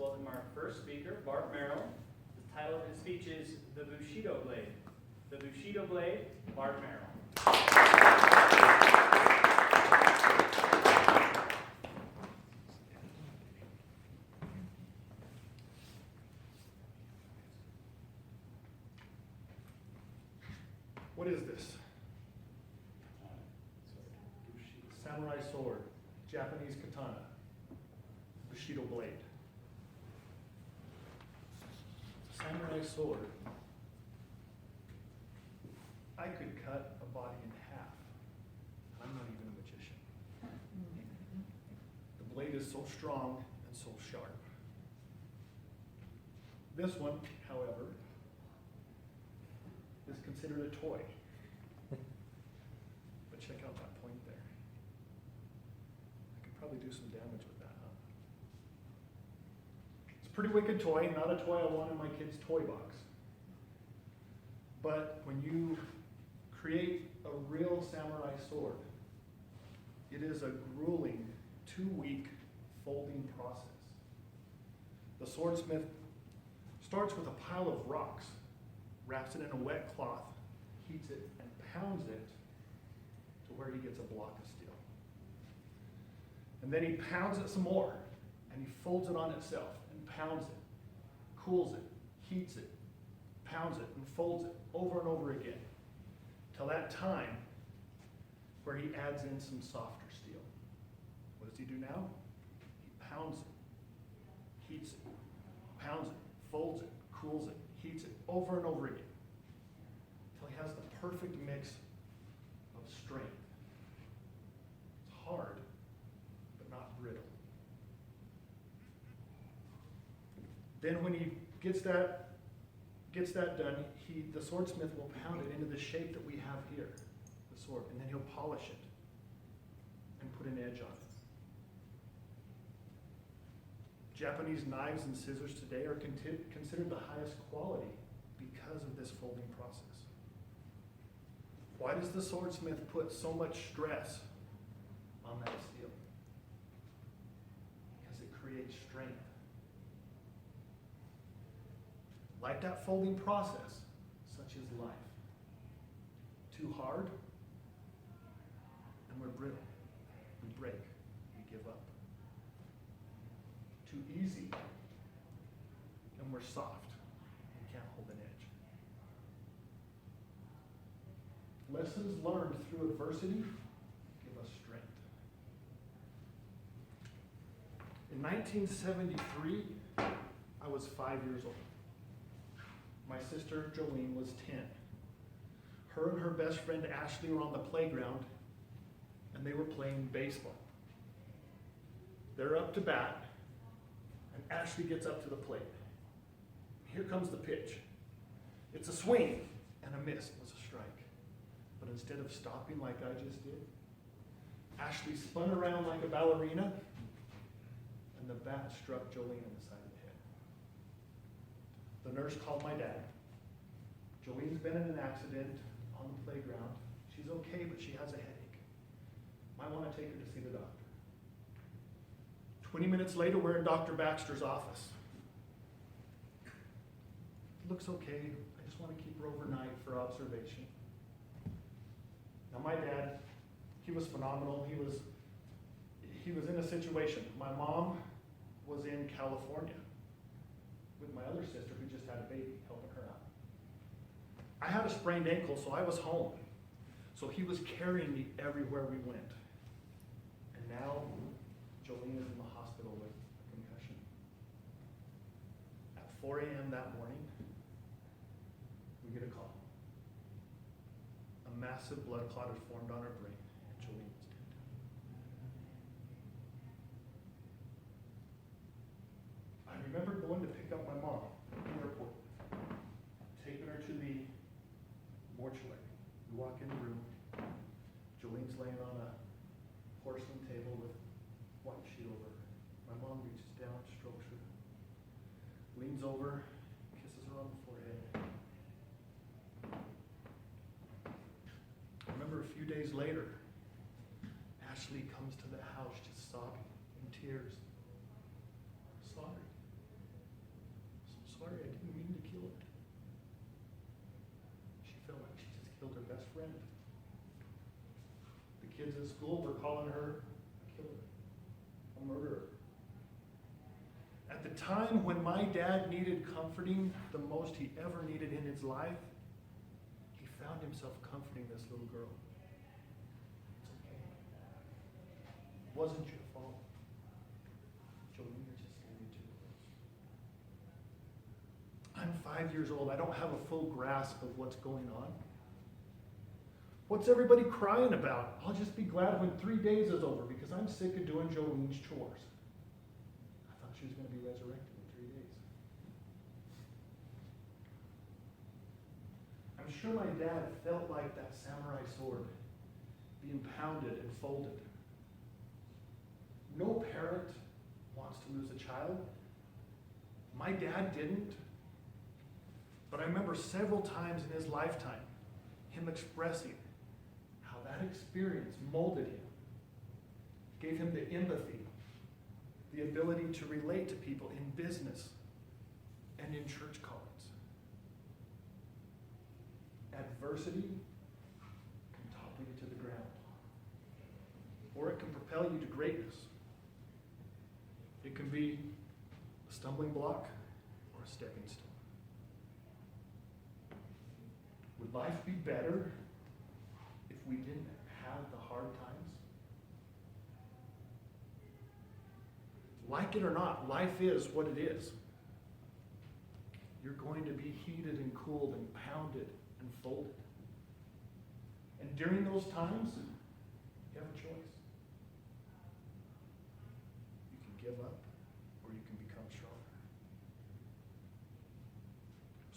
welcome our first speaker, Bart. The title of his speech is The Bushido Blade. The Bushido Blade, Bart. What is this? Samurai sword, Japanese katana, Bushido blade. Samurai sword. I could cut a body in half. I'm not even a magician. The blade is so strong and so sharp. This one, however, is considered a toy. But check out that point there. I could probably do some damage with that, huh? It's a pretty wicked toy, not a toy I want in my kid's toy box. But when you create a real samurai sword, it is a grueling 2-week folding process. The swordsmith starts with a pile of rocks, wraps it in a wet cloth, heats it, and pounds it to where he gets a block of steel. And then he pounds it some more, and he folds it on itself, and pounds it, cools it, heats it, pounds it, and folds it over and over again, till that time where he adds in some softer steel. What does he do now? He pounds it, heats it, pounds it, folds it, cools it, heats it over and over again, till he has the perfect mix of strength. It's hard, but not brittle. Then when he gets that done, the swordsmith will pound it into the shape that we have here, the sword, and then he'll polish it and put an edge on it. Japanese knives and scissors today are considered the highest quality because of this folding process. Why does the swordsmith put so much stress on that steel? Because it creates strength. Like that folding process, such is life. Too hard, and we're brittle. We break, we give up. Too easy, and we're soft and can't hold an edge. Lessons learned through adversity give us strength. In 1973, I was 5 years old. My sister Jolene was 10. Her and her best friend Ashley were on the playground, and they were playing baseball. They're up to bat, and Ashley gets up to the plate. Here comes the pitch. It's a swing and a miss. It was a strike. But instead of stopping like I just did, Ashley spun around like a ballerina, and the bat struck Jolene in the side of the head. The nurse called my dad. Jolene's been in an accident on the playground. She's okay, but she has a headache. Might want to take her to see the doctor. 20 minutes later, we're in Dr. Baxter's office. Looks okay. I just want to keep her overnight for observation. Now my dad, he was phenomenal. He was in a situation. My mom was in California with my other sister who just had a baby, helping her out. I had a sprained ankle, so I was home. So he was carrying me everywhere we went. And now Jolene is in the hospital with a concussion. At 4 a.m. that morning, we get a call. A massive blood clot had formed on her brain, and Jolene was dead. I remember going to pick up my mom at the airport, taking her to the mortuary. We walk in the room. Jolene's laying on a porcelain table with white sheet over her. My mom reaches down, strokes her, leans over, kisses her on the forehead. I remember a few days later, Ashley comes to the house just sobbing in tears. Sorry. sorry, I didn't mean to kill it. She felt like she just killed her best friend. The kids at school were calling her a killer, a murderer. At the time when my dad needed comforting the most he ever needed in his life, he found himself comforting this little girl. It's okay. It wasn't your fault. Jolene just scared me too. I'm 5 years old. I don't have a full grasp of what's going on. What's everybody crying about? I'll just be glad when 3 days is over because I'm sick of doing Jolene's chores. I thought she was going to be resurrected in 3 days. I'm sure my dad felt like that samurai sword being pounded and folded. No parent wants to lose a child. My dad didn't. But I remember several times in his lifetime him expressing how that experience molded him, gave him the empathy, the ability to relate to people in business and in church callings. Adversity can topple you to the ground, or it can propel you to greatness. It can be a stumbling block or a stepping stone. Would life be better if we didn't have the hard times? Like it or not, life is what it is. You're going to be heated and cooled and pounded and folded. And during those times, you have a choice. You can give up or you can become stronger.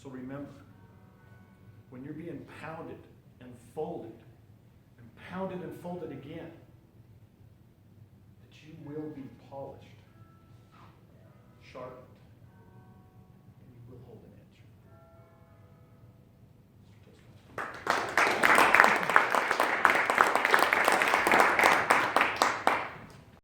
So remember, when you're being pounded and folded again, that you will be polished, sharpened,